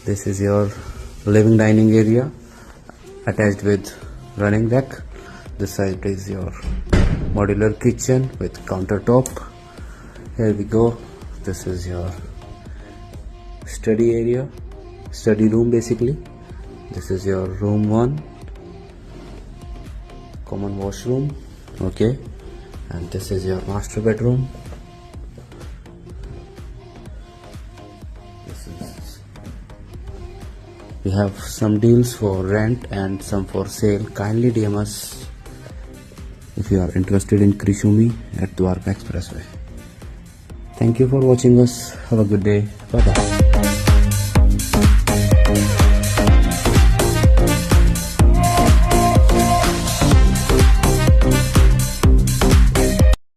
This is your living dining area attached with running deck. This side is your modular kitchen with countertop. Here we go. This is your study area, study room basically. This is your room 1, common washroom. Okay, and this is your master bedroom. We have some deals for rent and some for sale. Kindly DM us if you are interested in Krisumi at Dwarka Expressway. Thank you for watching us. Have a good day. Bye bye.